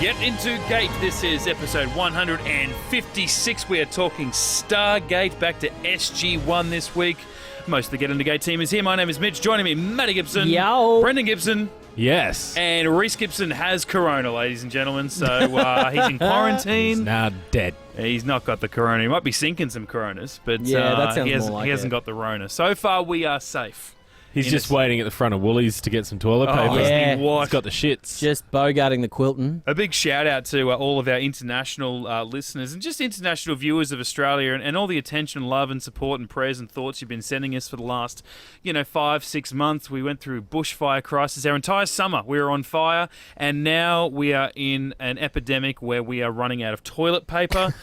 Get Into Geek. This is episode 156. We are talking Stargate, back to SG-1 this week. Most of the Get Into Geek team is here. My name is Mitch. Joining me, Matty Gibson. Yo. Brendan Gibson. Yes. And Rhys Gibson has corona, ladies and gentlemen. So he's in quarantine. He's now dead. He's not got the corona. He might be sinking some coronas, but that sounds he hasn't got the rona. So far, we are safe. He's just waiting at the front of Woolies to get some toilet paper. yeah. He's got the shits. Just bogarting the quilting. A big shout out to all of our international listeners and just international viewers of Australia and all the attention, love and support and prayers and thoughts you've been sending us for the last, 5-6 months. We went through bushfire crisis. Our entire summer we were on fire, and now we are in an epidemic where we are running out of toilet paper.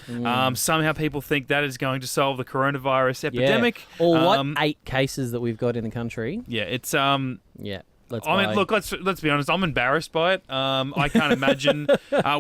Somehow people think that is going to solve the coronavirus epidemic. Yeah. Or 8 cases that we've got in the country. Yeah, it's Yeah. Let's be honest. I'm embarrassed by it. I can't imagine.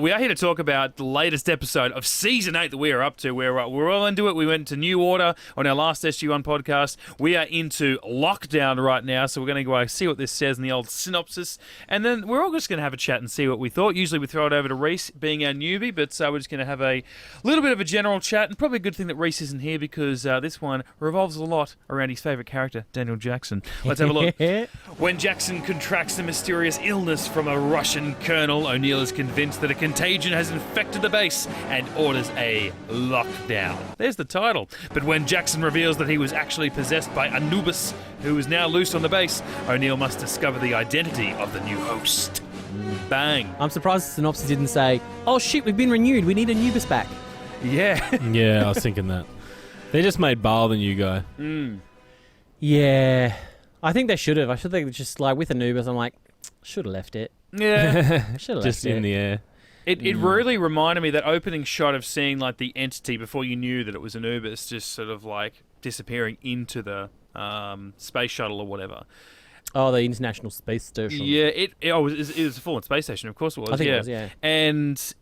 We are here to talk about the latest episode of Season 8 that we are up to. We're all into it. We went to New Order on our last SG-1 podcast. We are into lockdown right now, so we're going to go see what this says in the old synopsis, and then we're all just going to have a chat and see what we thought. Usually we throw it over to Rhys, being our newbie, but we're just going to have a little bit of a general chat, and probably a good thing that Rhys isn't here because this one revolves a lot around his favourite character, Daniel Jackson. Let's have a look. When Jackson contracts a mysterious illness from a Russian colonel, O'Neill is convinced that a contagion has infected the base and orders a lockdown. There's the title. But when Jackson reveals that he was actually possessed by Anubis, who is now loose on the base, O'Neill must discover the identity of the new host. Bang. I'm surprised the synopsis didn't say, oh shit, we've been renewed, we need Anubis back. Yeah. Yeah, I was thinking that. They just made Baal the new guy. Yeah. I think they should have. I should think just like with Anubis, I'm like, should have left it. Yeah. Should have left Just it. in the air. It really reminded me, that opening shot of seeing like the entity before you knew that it was Anubis, just sort of like disappearing into the space shuttle or whatever. Oh, the International Space Station. Yeah, it was a full-on space station, of course it was. I think it was, yeah. And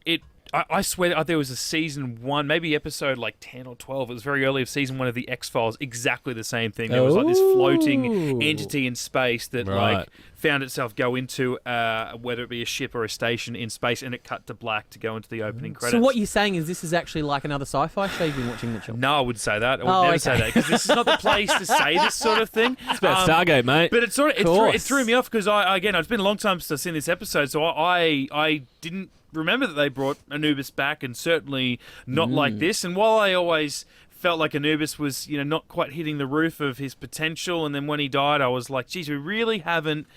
I swear there was a season 1, maybe episode like 10 or 12. It was very early of season 1 of the X-Files. Exactly the same thing. There was like this floating entity in space that like found itself go into whether it be a ship or a station in space, and it cut to black to go into the opening credits. So what you're saying is this is actually like another sci-fi show you've been watching, Mitchell? No, I would say that. I would never say that, because this is not the place to say this sort of thing. It's about Stargate, mate. But it threw me off because it's been a long time since I've seen this episode, so I didn't remember that they brought Anubis back, and certainly not like this. And while I always felt like Anubis was, not quite hitting the roof of his potential, and then when he died, I was like, geez, we really haven't,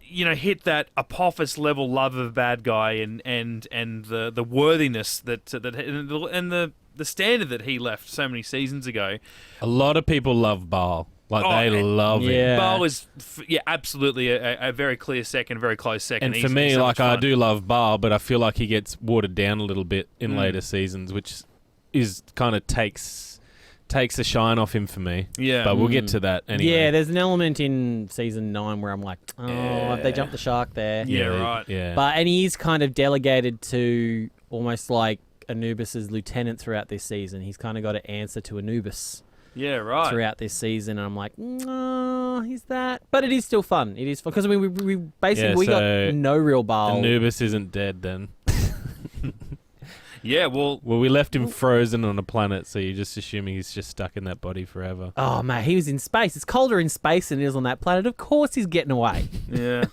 hit that Apophis level love of a bad guy and the worthiness and the standard that he left so many seasons ago. A lot of people love Baal. They love him. Baal is, absolutely a very clear second, very close second. And for me, I do love Baal, but I feel like he gets watered down a little bit in later seasons, which is kind of takes the shine off him for me. Yeah. But we'll get to that anyway. Yeah, there's an element in season 9 where I'm like, have they jumped the shark there? Yeah, right. Yeah. And he is kind of delegated to almost like Anubis's lieutenant throughout this season. He's kind of got to answer to Anubis. Yeah, right. Throughout this season, and I'm like, he's that. But it is still fun. It is fun because we basically got no real Baal. Anubis isn't dead then. Yeah, well, we left him frozen on a planet, so you're just assuming he's just stuck in that body forever. Oh man, he was in space. It's colder in space than it is on that planet. Of course, he's getting away. Yeah.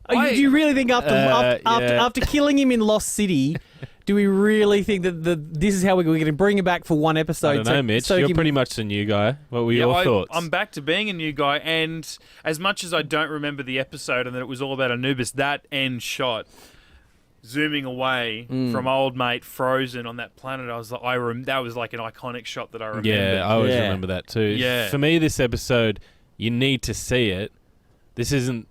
Do you really think after killing him in Lost City? Do we really think that this is how we're going to bring him back for one episode? I don't know, Mitch. You're pretty much the new guy. What were your thoughts? I'm back to being a new guy, and as much as I don't remember the episode and that it was all about Anubis, that end shot, zooming away from old mate frozen on that planet, I was like, that was like an iconic shot that I remember. Yeah, I always remember that too. Yeah. For me, this episode, you need to see it. This isn't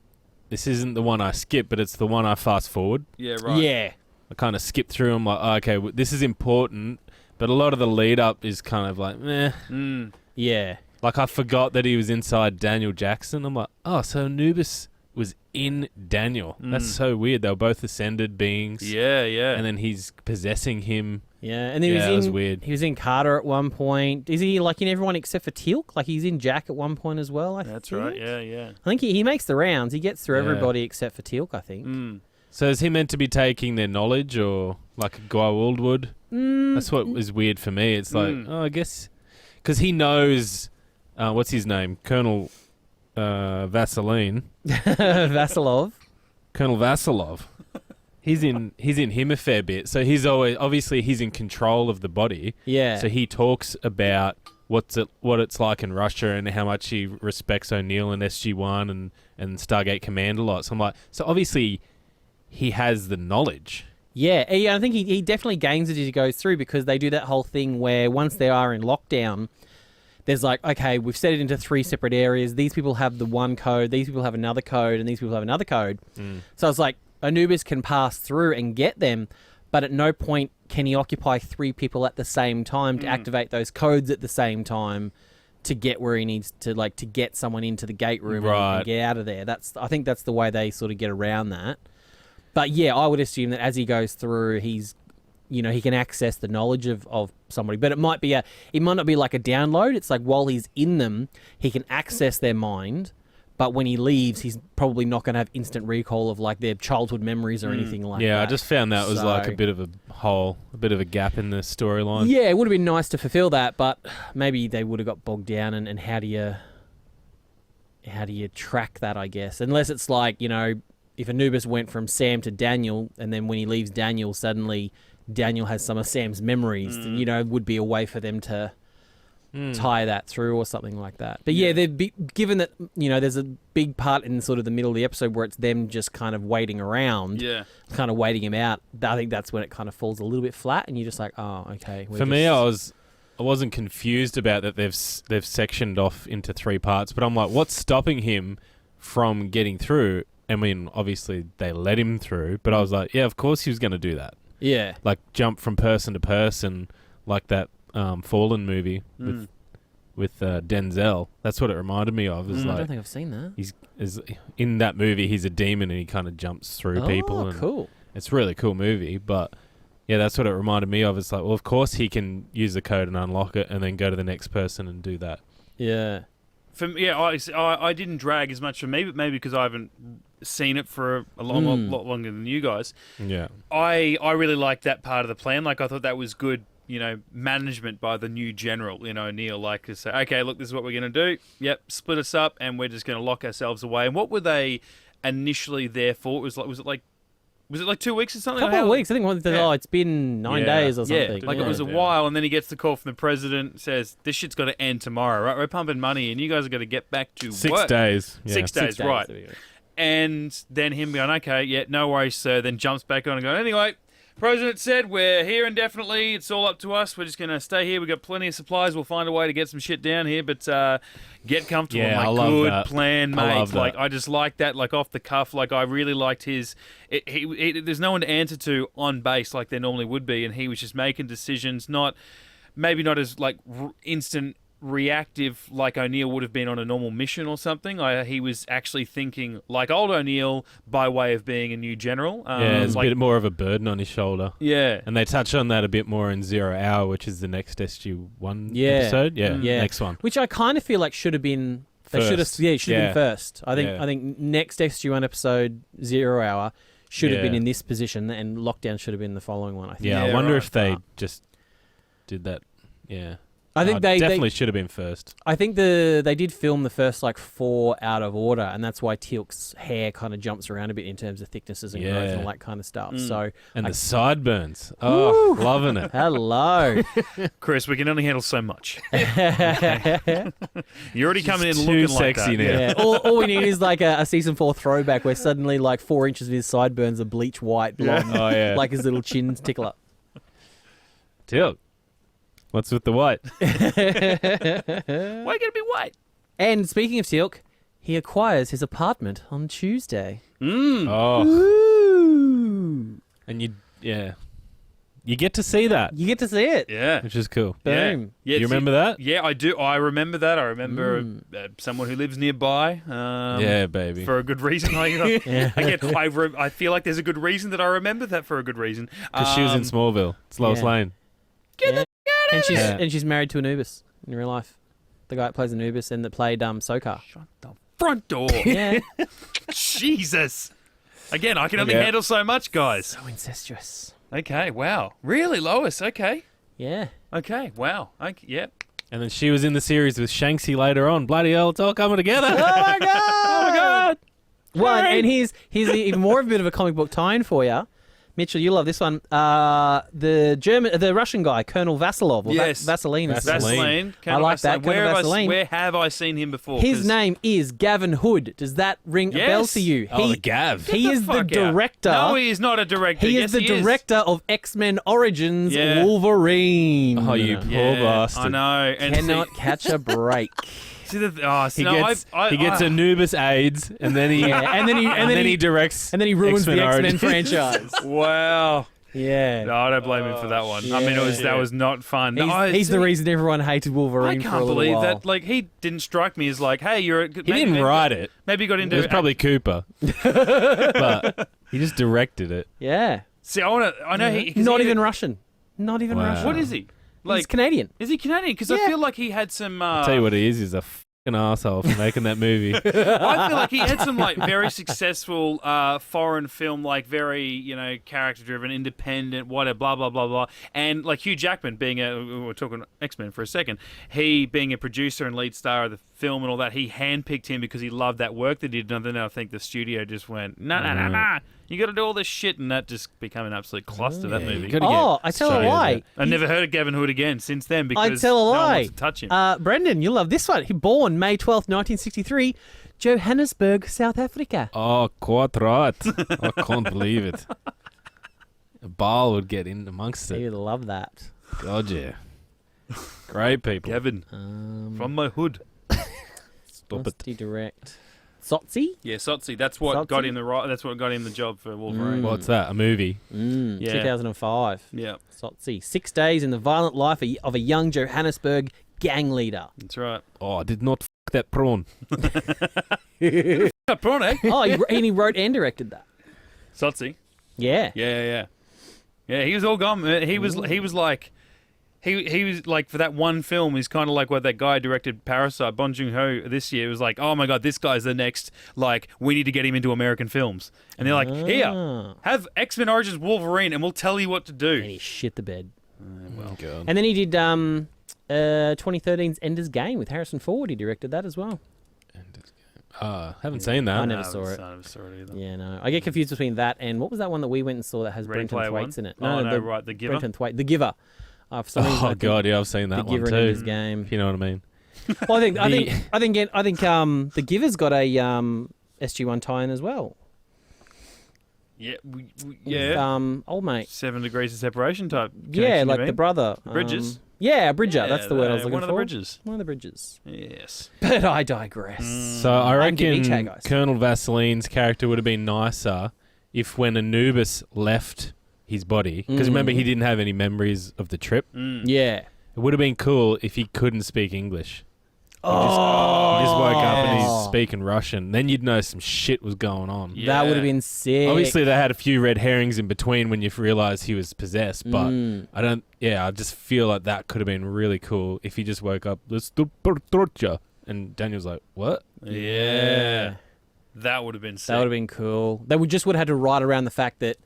the one I skip, but it's the one I fast forward. Yeah, right. Yeah. I kind of skip through them like, okay, this is important, but a lot of the lead up is kind of like, meh. Yeah. Like I forgot that he was inside Daniel Jackson. I'm like, oh, so Anubis was in Daniel. That's so weird. They were both ascended beings. Yeah, yeah. And then he's possessing him. Yeah, and then it was weird. He was in Carter at one point. Is he like in everyone except for Teal'c? Like he's in Jack at one point as well, I think. That's right, yeah. I think he makes the rounds. He gets through everybody except for Teal'c, I think. So is he meant to be taking their knowledge, or like a Goa'uld would? That's what is weird for me. It's like, I guess, because he knows, what's his name, Colonel Vaseline, Vasilov. Colonel Vasilov. He's in him a fair bit. So he's obviously he's in control of the body. Yeah. So he talks about what it's like in Russia and how much he respects O'Neill and SG-1 and Stargate Command a lot. So I'm like, so obviously he has the knowledge. Yeah, I think he definitely gains it as he goes through, because they do that whole thing where once they are in lockdown, there's like, okay, we've set it into 3 separate areas. These people have the one code, these people have another code, and these people have another code. So it's like Anubis can pass through and get them, but at no point can he occupy 3 people at the same time to activate those codes at the same time to get where he needs to, like, to get someone into the gate room and get out of there. I think that's the way they sort of get around that. But yeah, I would assume that as he goes through, he can access the knowledge of somebody. But it might not be like a download. It's like while he's in them, he can access their mind. But when he leaves, he's probably not going to have instant recall of like their childhood memories or anything like that. Yeah, I just found that was like a bit of a hole, a bit of a gap in the storyline. Yeah, it would have been nice to fulfill that, but maybe they would have got bogged down. And how do you track that, I guess? Unless it's like, if Anubis went from Sam to Daniel, and then when he leaves Daniel, suddenly Daniel has some of Sam's memories, then, it would be a way for them to tie that through or something like that. But yeah, given that, there's a big part in sort of the middle of the episode where it's them just kind of waiting around, kind of waiting him out, I think that's when it kind of falls a little bit flat, and you're just like, oh, okay. For me, I wasn't confused about that they've sectioned off into 3 parts, but I'm like, what's stopping him from getting through? I mean, obviously they let him through, but I was like, yeah, of course he was going to do that. Yeah. Like jump from person to person, like that Fallen movie with Denzel. That's what it reminded me of. I don't think I've seen that. He's in that movie, he's a demon and he kind of jumps through people. Oh, and cool. It's a really cool movie, but yeah, that's what it reminded me of. It's like, well, of course he can use the code and unlock it and then go to the next person and do that. Yeah. For me, I didn't drag as much for me, but maybe because I haven't seen it for a lot longer than you guys. Yeah. I really liked that part of the plan. Like, I thought that was good, management by the new general, Neil, like to say, okay, look, this is what we're going to do. Yep, split us up and we're just going to lock ourselves away. And what were they initially there for? Was it like 2 weeks or something? A couple of weeks. I think it's been 9 days or something. Yeah, it was a while, and then he gets the call from the president, says, this shit's got to end tomorrow, right? We're pumping money, and you guys are going to get back to 6 work. days. Yeah. 6 days, right. And then him going, okay, yeah, no worries, sir, then jumps back on and going, anyway, president said we're here indefinitely. It's all up to us. We're just going to stay here. We've got plenty of supplies. We'll find a way to get some shit down here, but get comfortable. Yeah, I love good that. plan, mate. I love that. Like, I just like that, like off the cuff. Like, I really liked his. There's no one to answer to on base like there normally would be, and he was just making decisions, maybe not as like instant reactive like O'Neill would have been on a normal mission or something. He was actually thinking like old O'Neill by way of being a new general. There's a bit more of a burden on his shoulder. Yeah. And they touch on that a bit more in 0 Hour, which is the next SG-1 episode. Yeah, next one. Which I kind of feel like should have been... It should have been first. I think next SG-1 episode, 0 Hour, should have been in this position, and Lockdown should have been the following one, I think. Yeah, I wonder if they just did that. Yeah. I think they definitely should have been first. I think they did film the first 4 out of order, and that's why Teal'c's hair kind of jumps around a bit in terms of thicknesses and growth and all that kind of stuff. So the sideburns. Oh, loving it. Hello. Chris, we can only handle so much. You're already coming in looking like that. Now. Yeah. All we need is like a season 4 throwback where suddenly 4 inches of his sideburns are bleach white blonde, like his little chin tickler. Teal'c. What's with the white? Why are you going to be white? And speaking of Teal'c, he acquires his apartment on Tuesday. Oh. Ooh. And you get to see that. You get to see it. Yeah. Which is cool. Boom. Yeah, you remember that? Yeah, I do. I remember that. I remember someone who lives nearby. Yeah, baby. For a good reason. I feel like there's a good reason that I remember that for a good reason. Because she was in Smallville. It's Lois Lane. And she's married to Anubis in real life. The guy that plays Anubis and that played Sokar. Shut the front door. Yeah. Jesus. Again, I can only handle so much, guys. So incestuous. Okay, wow. Really, Lois? Okay. Yeah. Okay, wow. Okay, yep. And then she was in the series with Shanksy later on. Bloody hell, it's all coming together. Oh my god! Oh my god! Well, and here's even more of a bit of a comic book tie-in for you. Mitchell, you love this one. The Russian guy, Colonel Vasilov. Or Yes. Vaseline. Vaseline. I like that. Where Vaseline. where have I seen him before? His name is Gavin Hood. Does that ring a bell Yes. to you? Oh, the Gav. He is the Fuck out. director. No, he is not a director. He Yes, is the director of X-Men Origins Yeah. Wolverine. Oh, you poor bastard. I know. And Cannot catch a break. See the, oh, see, He no, gets I, he gets Anubis AIDS, and then he and then he directs, and then he ruins X-Men the X-Men Origins. franchise. Wow. Yeah. No, I don't blame him for that one. I mean, that was not fun. He's the reason everyone hated Wolverine I for a can't little believe while. that. Like, he didn't strike me as like, hey, you're. He didn't write it. Maybe he got into. It was probably Cooper, but he just directed it. Yeah. See, I know he. Not even Russian. Not even Wow. Russian. What is he? Like, He's Canadian. is he Canadian? Because I Yeah. feel like he had some. I'll tell you what he is. He's a fucking asshole for making that movie. I feel like he had some like very successful foreign film, like very character driven, independent, whatever, blah blah blah blah. And like Hugh Jackman being we're talking X-Men for a second, he being a producer and lead star of the film and all that, he handpicked him because he loved that work that he did. And then I think the studio just went, no, you got to do all this shit, and that just became an absolute cluster. That movie. gotta Oh, get I tell a straight lie. into it. I've never heard of Gavin Hood again since then because I tell a no one lie. wants to touch him. Brendan, you love this one. He born May 12th, 1963, Johannesburg, South Africa. Oh, quite right. I can't believe it. A Baal would get in amongst You it. would love that. God, yeah. Great people. Gavin from my hood. Stop Must it. he direct? Sotzi? Yeah, Sotzi. That's what got Sotzi? him the right. That's what got him the job for Wolverine. What's that? A movie? Yeah. 2005. Yeah, Sotzi. 6 days in the violent life of a young Johannesburg gang leader. that's right. Oh, I did not that prawn. Prawn, eh? Oh, he wrote and directed that. Sotzi. Yeah. Yeah. He was all gone. He was like. He was like, for that one film, he's kind of like what that guy directed Parasite, Bong Joon-ho, this year. It was like, oh my God, this guy's the next, like, we need to get him into American films. And they're like, here, have X-Men Origins Wolverine and we'll tell you what to do. And he shit the bed. Well, God. And then he did 2013's Ender's Game with Harrison Ford. He directed that as well. Haven't seen that. I never saw it. I never saw it either. Yeah, no. I get confused between that and what was that one that we went and saw that has Ready Brenton Player Thwaites One? in it? Oh, no, right, The Giver? Brenton Thwaites. The Giver. For some reason, I Oh think God, yeah, I've seen The that one Giver in too. Ender's Game. If you know what I mean. Well, I think The Giver's got a SG-1 tie-in as well. Yeah, With, old mate. 7 degrees of separation type. Yeah, connection, like you the mean? brother. Bridges? Yeah, Bridger. That's the word I was looking one for. of the bridges. One of the bridges. Yes. But I digress. So I And give me chat, reckon guys. Colonel Vaseline's character would have been nicer if when Anubis left his body, because remember he didn't have any memories of the trip. Yeah. It would have been cool if he couldn't speak English. He just woke up and he's speaking Russian. Then you'd know some shit was going on. Yeah. That would have been sick. Obviously, they had a few red herrings in between when you realised he was possessed, but I just feel like that could have been really cool if he just woke up, and Daniel's like, what? Yeah. That would have been sick. That would have been cool. They would have had to write around the fact that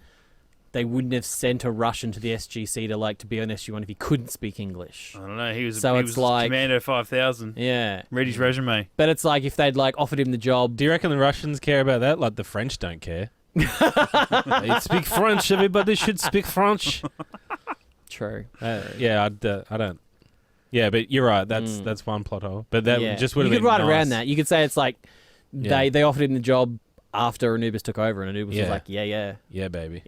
they wouldn't have sent a Russian to the SGC to be on SG-1 if he couldn't speak English. I don't know. He was, So he it's was like- Commando 5000. Yeah. Read his resume. But it's like if they'd offered him the job. Do you reckon the Russians care about that? Like the French don't care. They speak French. Everybody should speak French. True. Yeah, I don't. Yeah, but you're right. That's one plot hole. But that just would have You been could write nice. around that. You could say it's like they offered him the job after Anubis took over, and Anubis was Yeah. like, yeah, Yeah, baby.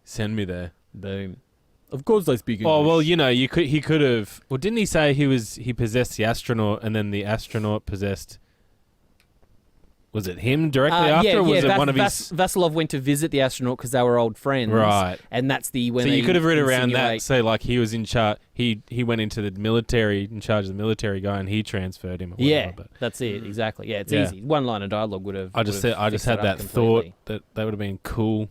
Send me there. boom. Of course they speak English. Oh well, he could have. Well, didn't he say he possessed the astronaut, and then the astronaut possessed? Was it him directly after, or was it one of his? Vasilov went to visit the astronaut because they were old friends, Right. And that's when. So they you could have read around that. insinuate- Say like he was in charge. He went into the military, in charge of the military guy, and he transferred him. Or whatever, Yeah, but that's it. Exactly. Yeah, it's Yeah. easy. One line of dialogue would have. I just had that thought that would have been cool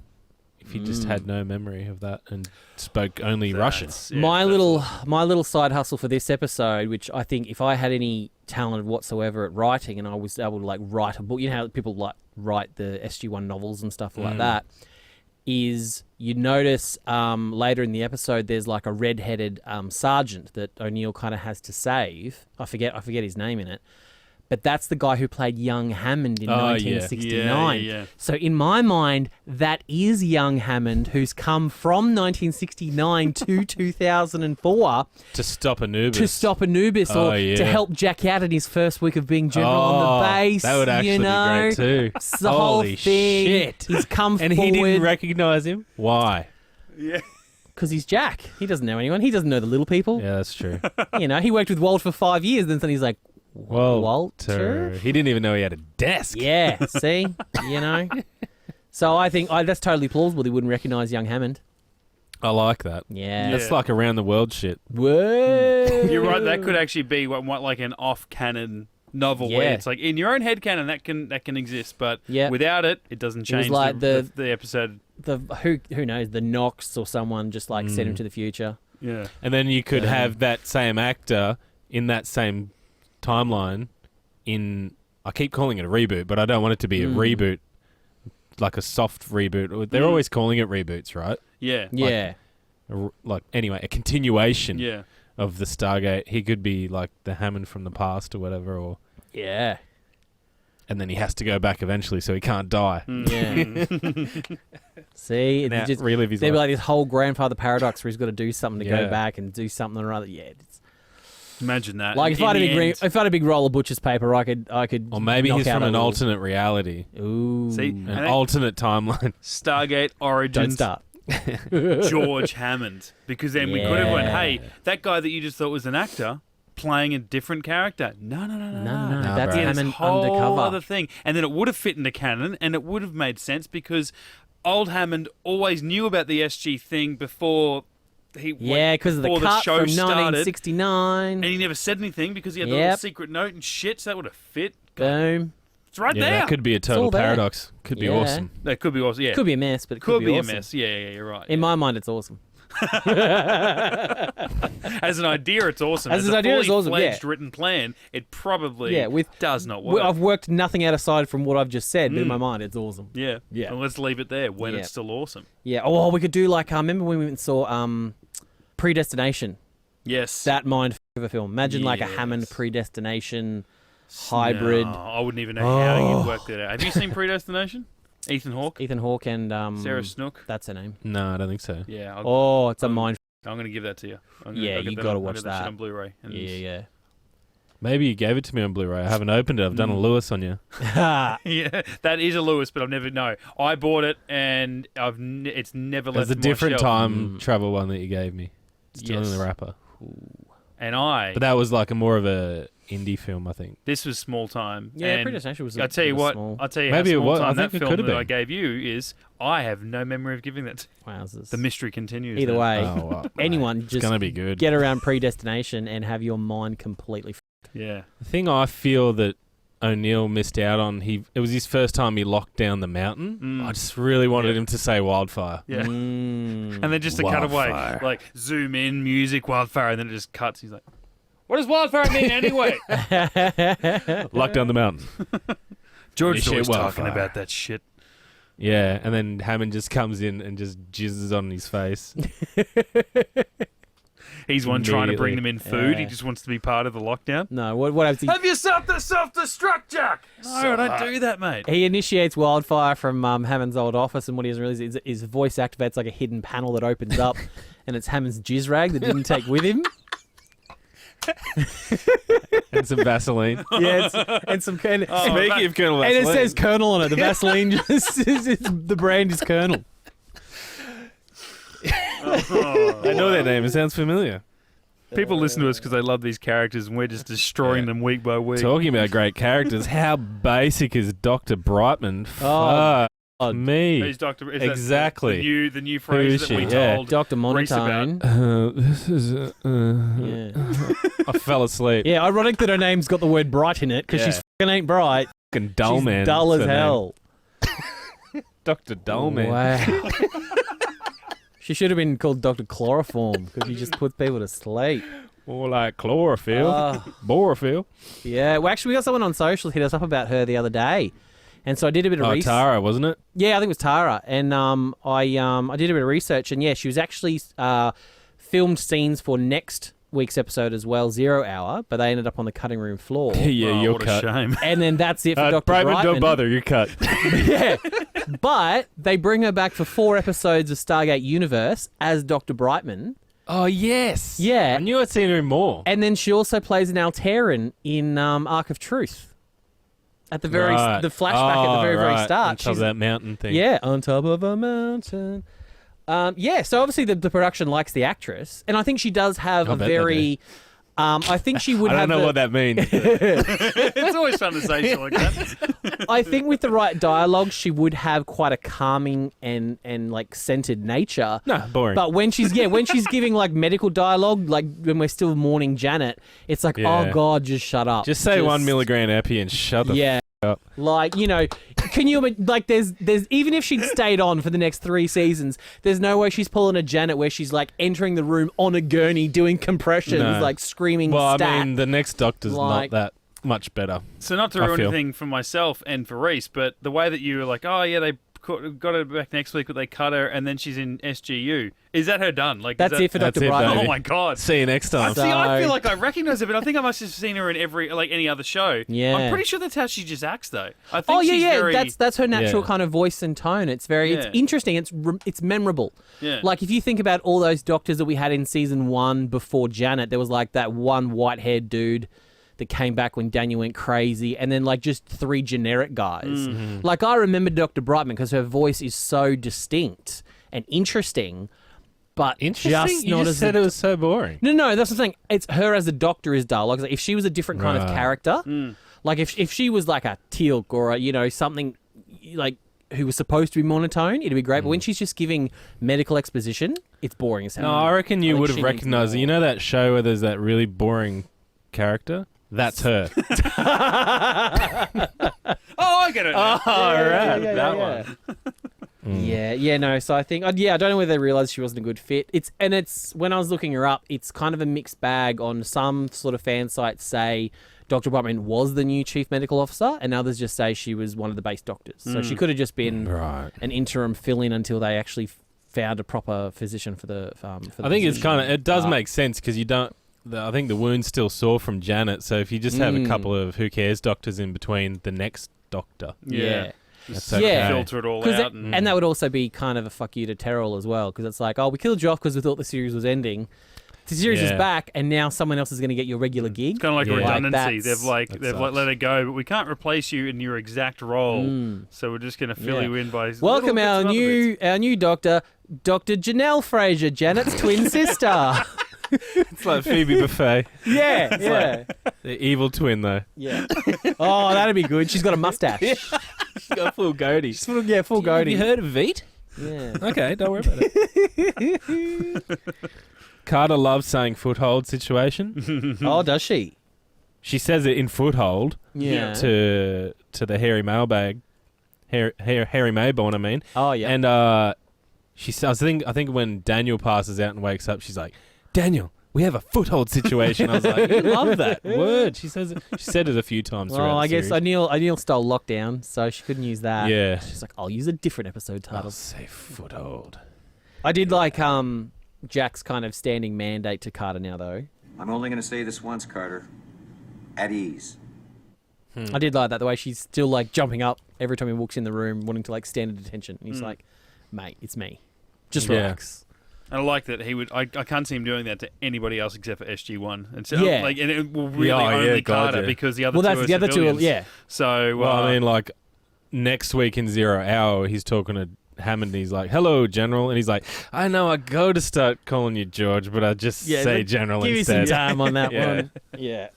if he just had no memory of that and spoke only Russian. Yeah, my that's little awesome. my little side hustle for this episode, which I think if I had any talent whatsoever at writing and I was able to like write a book, you know how people like write the SG-1 novels and stuff like that, is you notice later in the episode there's like a red-headed sergeant that O'Neill kind of has to save. I forget his name in it. But that's the guy who played young Hammond in Oh, yeah. 1969. Yeah. So in my mind, that is young Hammond who's come from 1969 to 2004 To stop Anubis. to stop Anubis Oh, or yeah. to help Jack out in his first week of being general on the base. That would actually you know? be great too. It's the whole Holy thing. shit. He's come And forward he didn't recognise him? Why? Yeah. because he's Jack. He doesn't know anyone. He doesn't know the little people. Yeah, that's true. You know, he worked with Walt for 5 years. Then he's like, Walter? He didn't even know he had a desk. Yeah, see? You know? So I think that's totally plausible. He wouldn't recognise young Hammond. I like that. Yeah. That's like around the world shit. Whoa. You're right. That could actually be what like an off-canon novel where Yeah. it's like in your own head canon that can exist, but Yeah. without it, it doesn't change like the episode. Who knows, the Knox or someone just like sent him to the future. Yeah. And then you could have that same actor in that same timeline I keep calling it a reboot, but I don't want it to be a reboot, like a soft reboot. They're always calling it reboots, right? Yeah. Yeah. Anyway, a continuation Yeah. of the Stargate. He could be like the Hammond from the past or whatever, Yeah. and then he has to go back eventually, so he can't die. Yeah. See, Now, it's just, relive his there'd be life. like this whole grandfather paradox where he's got to do something to Yeah. go back and do something or other. Yeah. Imagine that. Like if I had a big roll of butcher's paper, I could. Or maybe knock he's out from a an little- alternate reality, Ooh. See? an And alternate timeline. Stargate Origins. Don't start. George Hammond, because then we could have went, Yeah. hey, that guy that you just thought was an actor playing a different character. No. No, Nah, that's bro. Yeah, this Hammond whole undercover. other thing, and then it would have fit into canon, and it would have made sense because old Hammond always knew about the SG thing before he Yeah, because of the before cut show from started, 1969. and he never said anything because he had the little Yep. secret note and shit. So that would have fit. Boom. It's right Yeah, there. that could be a total all there. paradox. Could be Yeah. awesome. That could be awesome. Yeah, Could be a mess, but it could be a awesome. mess. Yeah, you're right. In my mind, it's awesome. As an idea, it's awesome. As As an a idea, it's fully awesome, yeah. fledged written plan, it probably Yeah, does not work. I've worked nothing out aside from what I've just said, but in my mind, it's awesome. Yeah. Yeah. And let's leave it there when Yeah. it's still awesome. Yeah. Oh, we could do like, remember when we went and saw Predestination? Yes. That mind of a film. Imagine like a Yes. Hammond Predestination hybrid. No, I wouldn't even know how you'd work that out. Have you seen Predestination? Ethan Hawke? Ethan Hawke and Sarah Snook? that's her name. No, I don't think so. Yeah. Oh, it's a mind. I'm going to give that to you. Yeah, I'll get you that gotta on- I'll watch get that. Shit that. on Blu-ray. And Yeah. Maybe you gave it to me on Blu-ray. I haven't opened it. I've done a Lewis on you. Yeah. yeah, that is a Lewis, but I've never. No, I bought it and it's never left. There's a my different shelf. time travel one that you gave me. Still Yes. in the wrapper. And But that was like more of a indie film, I think. this was small time. Yeah, and Predestination was. I'll tell you what. Small. I'll tell you Maybe it how small was. I time that think it film could have that been. I gave you is. I have no memory of giving that. Wowzers. The mystery continues. Either now. way, Oh, well, anyone it's just gonna be good. get around Predestination and have your mind completely. Yeah. The thing I feel that O'Neill missed out on, it was his first time he locked down the mountain. Mm. I just really wanted Yeah. him to say wildfire. Yeah. Mm. And then just a cutaway, Wildfire. like zoom in, music, wildfire, and then it just cuts. He's like, "What does wildfire mean anyway?" Lock down the mountain. George Shit, always talking wildfire. about that shit. Yeah, and then Hammond just comes in and just jizzes on his face. He's one trying to bring them Immediately. in food. He Yeah. just wants to be part of the lockdown. No, what happens? Have you self-destruct, Jack? No, don't do that, mate. He initiates wildfire from Hammond's old office, and what he doesn't realize is his voice activates like a hidden panel that opens up, and it's Hammond's jizz rag that didn't take with him. And some Vaseline. Yeah, and some kind Oh, Speaking of Colonel and Vaseline. it says Colonel on it. The Vaseline, the brand is Colonel. I know that name. It sounds familiar. People listen to us because they love these characters, and we're just destroying them week by week. Talking about great characters, how basic is Dr. Brightman? Oh, Fuck me. Who's Dr. Is that Exactly. the new phrase is that we she? Yeah. told Dr. Rhys about. Monotone. This is. Yeah. I fell asleep. Yeah, ironic that her name's got the word bright in it because Yeah. she's fucking ain't bright. Fucking dull She's man. dull That's as her name. hell. Dr. Dullman. Wow. She should have been called Dr. Chloroform because she just puts people to sleep. More like chlorophyll. Borophyll. Yeah. Well, actually, we got someone on social hit us up about her the other day. And so I did a bit of research. Tara, wasn't it? Yeah, I think it was Tara. And I did a bit of research. And yeah, she was actually filmed scenes for next week's episode as well, 0 Hour, but they ended up on the cutting room floor. Yeah, you're what cut. a shame. And then that's it for Dr. Brightman, don't bother, you're cut. Yeah. But they bring her back for 4 episodes of Stargate Universe as Dr. Brightman. Oh, yes. Yeah. I knew I'd seen her in more. And then she also plays an Alteran in Arc of Truth. At the the flashback at the very start. On top of that mountain thing. Yeah, on top of a mountain. Yeah, so obviously the production likes the actress, and I think she does have a very... I think she would have... I don't know what that means. It's always fun to say shit like that. I think with the right dialogue, she would have quite a calming and like centered nature. No, boring. But when she's giving like medical dialogue, like when we're still mourning Janet, it's like, oh God, just shut up. Just say 1 milligram epi and shut the f*** up. Like, you know, can you like there's even if she'd stayed on for the next 3 seasons, there's no way she's pulling a Janet where she's like entering the room on a gurney doing compressions, like screaming Well, stat. I mean, the next Doctor's not that much better. So not to ruin anything for myself and for Rhys, but the way that you were like, oh yeah, they got her back next week, but they cut her, and then she's in SGU. Is that her done? Like that's it for Dr. Brightman. Oh my God! See you next time. I feel like I recognise her, but I think I must have seen her in any other show. Yeah, I'm pretty sure that's how she just acts, though. I think she's very... that's her natural kind of voice and tone. It's very it's interesting. It's memorable. Yeah. Like if you think about all those doctors that we had in season 1 before Janet, there was like that one white-haired dude that came back when Daniel went crazy, and then like just 3 generic guys. Mm-hmm. Like I remember Dr. Brightman because her voice is so distinct and interesting, but just you not just as said it was so boring. No, that's what I'm saying. It's her as a doctor is dull. Like if she was a different kind of character, like if she was like a Teal'c or a, something like who was supposed to be monotone, it'd be great. But when she's just giving medical exposition, it's boring as hell. No, I recken you would have recognised it. You know that show where there's that really boring character? That's her. Oh, I get it. Oh, right. That one. No. So I think, I don't know whether they realised she wasn't a good fit. It's when I was looking her up, it's kind of a mixed bag. On some sort of fan sites say Dr. Brightman was the new chief medical officer, and others just say she was one of the base doctors. So she could have just been an interim fill-in until they actually found a proper physician for the. I think it's it does make sense because you don't. I think the wound's still sore from Janet, so if you just have a couple of who cares doctors in between the next doctor. That's okay. Filter it all out. And that would also be kind of a fuck you to Terrell as well, because it's like, oh, we killed you off because we thought the series was ending. The series is back, and now someone else is going to get your regular gig. It's kind of like a redundancy. They've let it go, but we can't replace you in your exact role, so we're just going to fill you in by. Welcome our new doctor, Dr. Janelle Fraser, Janet's twin sister. It's like Phoebe Buffet. Yeah. The evil twin, though. Yeah. Oh, that'd be good. She's got a mustache. She's got a full goatee. Full goatee. Have you heard of Veet? Yeah. Okay, don't worry about it. Carter loves saying foothold situation. Oh, does she? She says it in foothold. Yeah. To the hairy mailbag, Harry Mayborn. I mean. Oh yeah. And she says, I think when Daniel passes out and wakes up, she's like, Daniel, we have a foothold situation. I was like, you love that word. She said it a few times. Well, I guess series. O'Neill stole lockdown, so she couldn't use that. Yeah. She's like, I'll use a different episode title. I'll say foothold. I did like Jack's kind of standing mandate to Carter now, though. I'm only going to say this once, Carter. At ease. I did like that, the way she's still like jumping up every time he walks in the room, wanting to like stand at attention. And he's like, mate, it's me. Just relax. And I like that he would. I can't see him doing that to anybody else except for SG-1. And so, and it will really only Carter because the other two are the other civilians. two. So I mean, like next week in 0 Hour, he's talking to Hammond. And he's like, "Hello, General," and he's like, "I know I go to start calling you George, but I just say General give instead." Give you some time on that one. Yeah.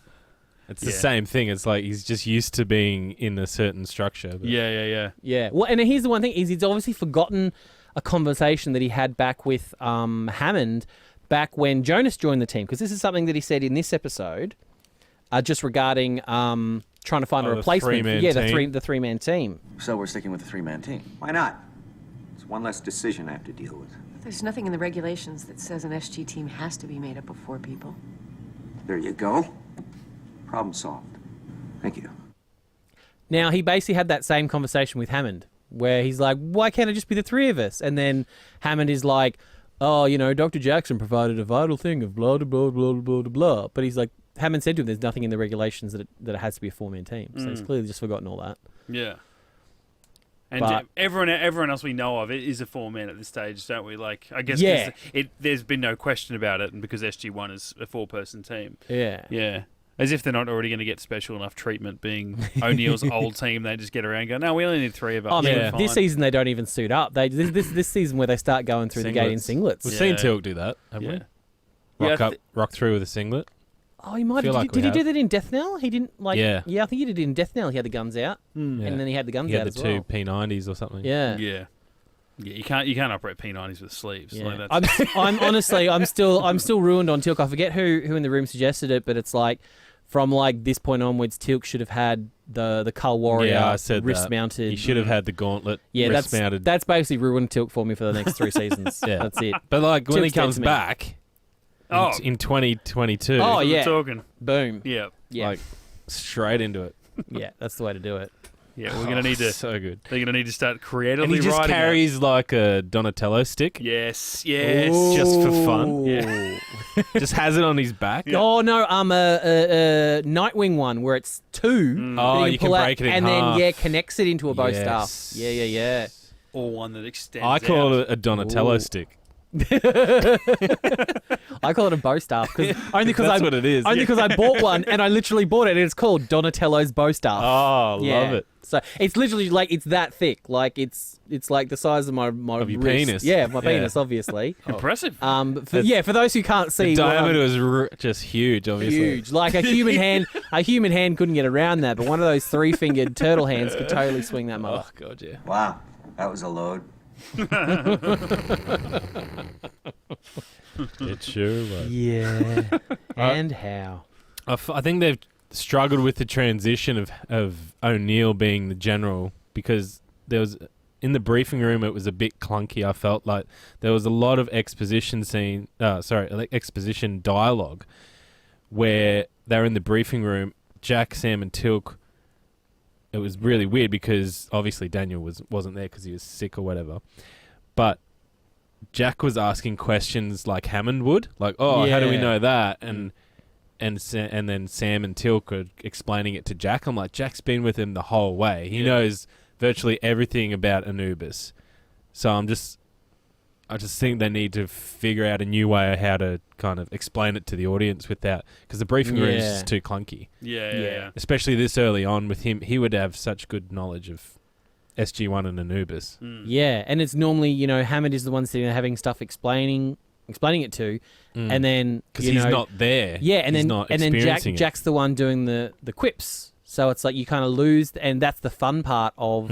It's the same thing. It's like he's just used to being in a certain structure. But. Yeah. Well, and here's the one thing: is he's obviously forgotten a conversation that he had back with Hammond back when Jonas joined the team, because this is something that he said in this episode, just regarding trying to find a replacement. The 3-man team. The 3-man team. So we're sticking with the 3-man team. Why not? It's one less decision I have to deal with. There's nothing in the regulations that says an SG team has to be made up of 4 people. There you go. Problem solved. Thank you. Now, he basically had that same conversation with Hammond, where he's like, why can't it just be the 3 of us? And then Hammond is like, oh, Dr. Jackson provided a vital thing of blah, blah, blah, blah, blah, blah. But he's like, Hammond said to him, there's nothing in the regulations that it has to be a 4-man team. So he's clearly just forgotten all that. Yeah. And But- everyone else we know of it is a 4-man at this stage, don't we? Like, I guess Yeah. there's been no question about it, and because SG-1 is a 4-person team. Yeah. Yeah. As if they're not already going to get special enough treatment being O'Neill's old team. They just get around and go, no, we only need 3 of us. I mean, We're this fine." season they don't even suit up. This season where they start going through the gate in singlets. We've Yeah. seen Tilk do that, haven't Yeah. we? Yeah, Rock through with a singlet. Oh, he might Feel have. like Did we he do have. that in Death Knell? He didn't like. Yeah. Yeah, I think he did it in Death Knell. He had the guns out, Yeah. and then he had the guns He had out the as 2 well. P90s or something. Yeah. Yeah. Yeah, you can't operate P90s with sleeves. Yeah. Like, that's... I'm honestly, I'm still ruined on Tilk. I forget who in the room suggested it, but it's like from like this point onwards, Tilk should have had the Cull Warrior Yeah, I said wrist that. mounted. He should have had the gauntlet Yeah, wrist mounted. that's basically ruined Tilk for me for the next 3 seasons. Yeah. That's it. But like when he Tilk's dead comes to me. back in 2022, Oh, We're yeah. talking. Boom. Yeah. Yeah, like straight into it. yeah, that's the way to do it. Yeah, we're going to need to... So good. They're going to need to start And creatively he just writing carries like a Donatello stick. it. Yes, yes. Just for fun. Yeah. Just has it on his back. Oh no, a Nightwing one where it's 2. Oh, that you can pull out break it in and half. then connects it into a bow Yes. staff. Yeah. Or one that extends I call out. it a Donatello Ooh. stick. I call it a bow staff only because That's what it is. Only because I bought one and I literally bought it and it's called Donatello's bow staff. Oh, Yeah. love it. So it's literally like it's that thick, like it's like the size of my Of your wrist. penis. Yeah, my Yeah. penis, obviously. Impressive. But for those who can't see, The what I'm- diameter was just huge, obviously. huge. Like a human hand, couldn't get around that, but one of those 3-fingered turtle hands could totally swing that mother. Oh, God, yeah. Wow, that was a load. It sure was. Yeah. And how? I think they've struggled with the transition of O'Neill being the general because there was in the briefing room it was a bit clunky. I felt like there was a lot of exposition dialogue where they were in the briefing room. Jack, Sam, and Tilk. It was really weird because obviously Daniel wasn't there because he was sick or whatever, but Jack was asking questions like Hammond would, like, "Oh, how do we Yeah. know that?" And then Sam and Tilk are explaining it to Jack. I'm like, Jack's been with him the whole way. He knows virtually everything about Anubis. So I just think they need to figure out a new way of how to kind of explain it to the audience without, because the briefing room is Yeah. just too clunky. Yeah. Especially this early on with him, he would have such good knowledge of SG-1 and Anubis. Yeah, and it's normally, Hammond is the one sitting there having stuff explaining it to, and then Because he's not there. Yeah, and he's then not and then experiencing it. Jack's the one doing the quips. So it's like you kind of lose, and that's the fun part of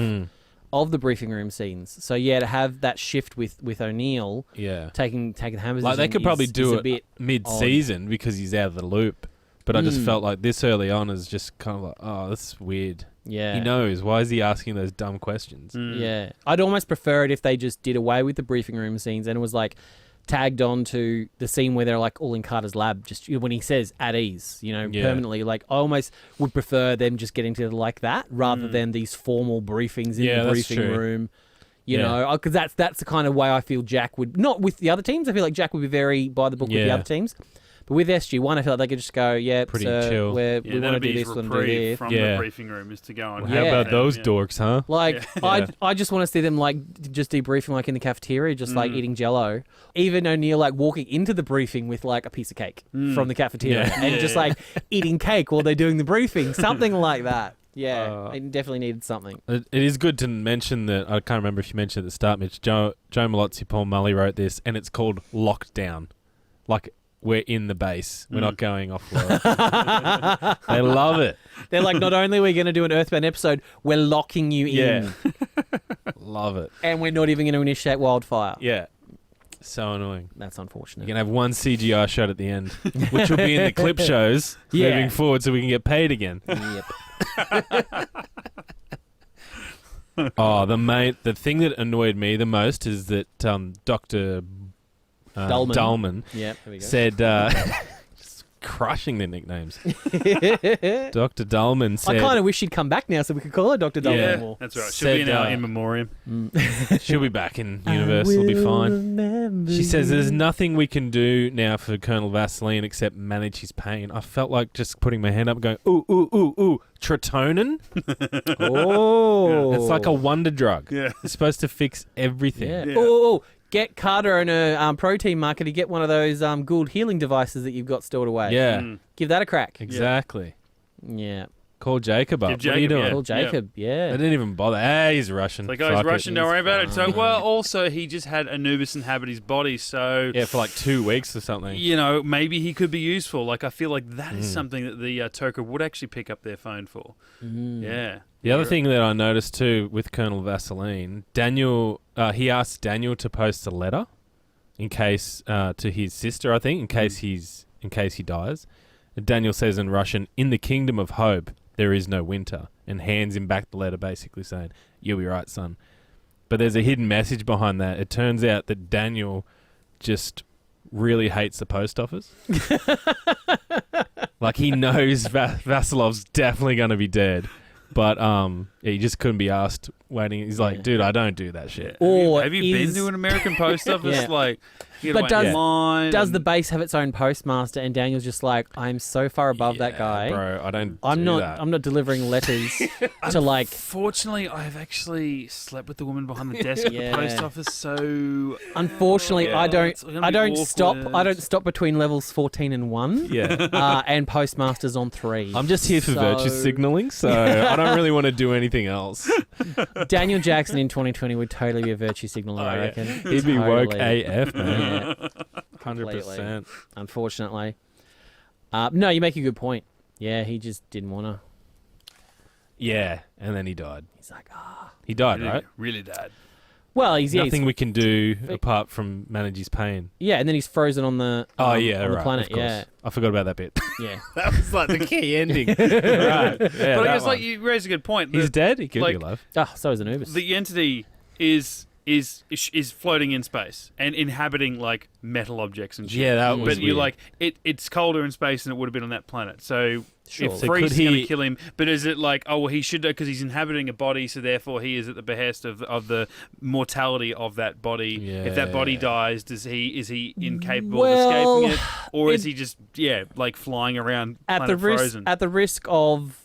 the briefing room scenes. So yeah, to have that shift with O'Neill Yeah. taking Hammond's Like they could probably do a it bit mid-season because he's out of the loop. But I just felt like this early on is just kind of like, oh, that's weird. Yeah. He knows. Why is he asking those dumb questions? Yeah. I'd almost prefer it if they just did away with the briefing room scenes and it was like tagged on to the scene where they're like all in Carter's lab, just when he says at ease, permanently. Like I almost would prefer them just getting together like that rather than these formal briefings in the that's briefing true. room. Because that's the kind of way I feel Jack would, not with the other teams. I feel like Jack would be very by the book with the Yeah. other teams. But with SG-1, I feel like they could just go, Pretty chill. we want to that'd do be his this, we want to do reprieve this. from Yeah. the briefing room is to go and How about those dorks, huh? Like, I just want to see them, like, just debriefing, like, in the cafeteria, just, like, eating Jell-O. Even O'Neill, like, walking into the briefing with, like, a piece of cake from the cafeteria. Yeah. And just, like, eating cake while they're doing the briefing. Something like that. Yeah, it definitely needed something. It is good to mention that, I can't remember if you mentioned at the start, Mitch, Joe Malozzi, Paul Mully wrote this, and it's called Lockdown. Like, we're in the base. We're not going offload. They love it. They're like, not only are we going to do an Earthbound episode, we're locking you in. Love it. And we're not even going to initiate wildfire. Yeah. So annoying. That's unfortunate. You're going to have one CGI shot at the end, which will be in the clip shows moving forward so we can get paid again. Yep. The thing that annoyed me the most is that Dr. Dullman Yeah, there we go. said, just crushing the nicknames. Dr. Dullman said, I kind of wish she'd come back now so we could call her Dr. Dullman Yeah, more. that's right. She'll be in our Said, in memoriam. she'll be back in universe, it'll be fine. She says there's nothing we can do now for Colonel Vaseline except manage his pain. I felt like just putting my hand up and going, ooh, ooh, ooh, ooh, Tritonin? Oh. It's like a wonder drug. Yeah. It's supposed to fix everything. Yeah. Yeah. Oh, get Carter and a protein market to get one of those Gould healing devices that you've got stored away. Yeah, Give that a crack. exactly. Yeah. Call Jacob up. Give What are you Jacob, doing? yeah. Call Jacob. Yeah. They didn't even bother. Hey, he's Russian. Like, oh, he's Fuck it. Russian, don't worry about it. So, fine. well, also, he just had Anubis inhabit his body, so... Yeah, for like 2 weeks or something. You know, maybe he could be useful. Like, I feel like that is something that the Toker would actually pick up their phone for. Yeah. The other thing that I noticed too with Colonel Vaseline, Daniel, he asked Daniel to post a letter in case to his sister, I think, in case he dies. And Daniel says in Russian, "In the kingdom of hope, there is no winter," and hands him back the letter, basically saying, "You'll be right, son." But there's a hidden message behind that. It turns out that Daniel just really hates the post office. Like, he knows Vasilov's definitely going to be dead. But he just couldn't be asked waiting. He's like, dude, I don't do that shit. Or have you been to an American post office? Yeah. Like, you But gotta wait in line does and- the base have its own postmaster? And Daniel's just like, I'm so far above that guy. Bro, I don't I'm do not. that. I'm not delivering letters to like. Fortunately, I've actually slept with the woman behind the desk at Yeah. the post office, so... Unfortunately, Yeah, I don't. it's gonna I be don't stop. awkward. I don't stop between levels 14 and 1. Yeah. And postmasters on 3. I'm just here for virtue So- signaling, so I don't really want to do anything else. Daniel Jackson in 2020 would totally be a virtue signaler, I reckon. He'd be woke Totally. AF, man. Yeah, 100%. unfortunately. No, you make a good point. Yeah, he just didn't want to. Yeah, and then he died. He's like, He died, Really, right? really bad. well, he's Nothing we can do apart from manage his pain. yeah, and then he's frozen on the Oh, yeah, on right. the planet. Of course. Yeah, I forgot about that bit. yeah. That was like the key ending. Right. Yeah, But I that guess, like, one. you raise a good point. He's that dead? He could like, be alive. Oh, so is Anubis. The entity is floating in space and inhabiting, like, metal objects and shit. Yeah, that was But you're weird. like, it's colder in space than it would have been on that planet. So Sure. if So Rhys could is going to he- kill him, but is it like, oh, well, he should, because he's inhabiting a body, so therefore he is at the behest of the mortality of that body. If that body Yeah. dies, is he incapable Well, of escaping it, or is it- he just like flying around at planet the risk frozen? at the risk of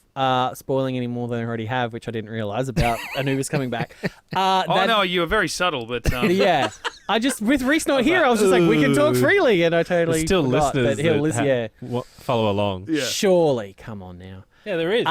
spoiling any more than I already have, which I didn't realize about Anubis coming back. Oh no, you were very subtle, but Yeah, I just with Rhys not here, I was just like, we can talk freely, and I totally There's still forgot listeners that he'll that listen. Yeah, follow along. yeah. surely, come on now. Yeah, there is.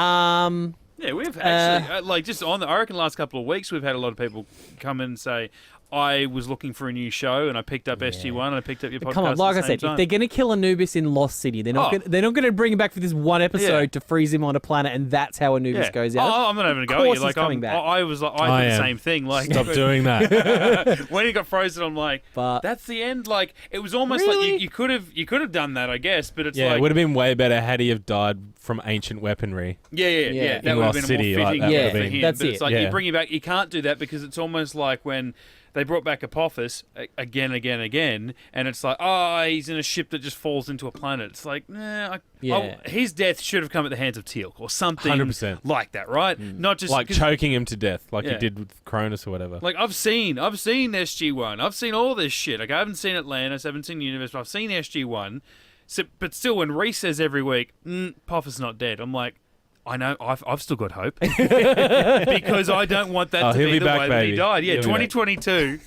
Yeah, we've actually, like, just on the, I reckon, last couple of weeks, we've had a lot of people come in and say, I was looking for a new show and I picked up SG-1 and I picked up your podcast. Come on, like I said, if they're going to kill Anubis in Lost City, they're not going to bring him back for this one episode Yeah. to freeze him on a planet, and that's how Anubis goes out. Oh, I'm not having a go at course you. he's Like, coming back. I was like, I I did the am. same thing. Like, Stop doing that. when he got frozen, I'm like, But- that's the end. Like, it was almost Really? like you could have done that, I guess. But it's Yeah, like, it would have been way better had he have died from ancient weaponry. yeah. That In would have Lost been a City, more like, fitting that would for have been- him. That's but it. it's like Yeah. you bring him back. You can't do that because it's almost like when they brought back Apophis again, and it's like, oh, he's in a ship that just falls into a planet. It's like, his death should have come at the hands of Teal'c or something 100%. like that, right? Not just Like 'cause- choking him to death, like Yeah. he did with Cronus or whatever. Like, I've seen SG-1. I've seen all this shit. Like, I haven't seen Atlantis, I haven't seen Universe, but I've seen SG-1. So, but still, when Rhys says every week, Apophis not dead, I'm like, I know, I've still got hope. Because I don't want that to he'll be be the back, way that he baby. died. Yeah, He'll be back. 2022.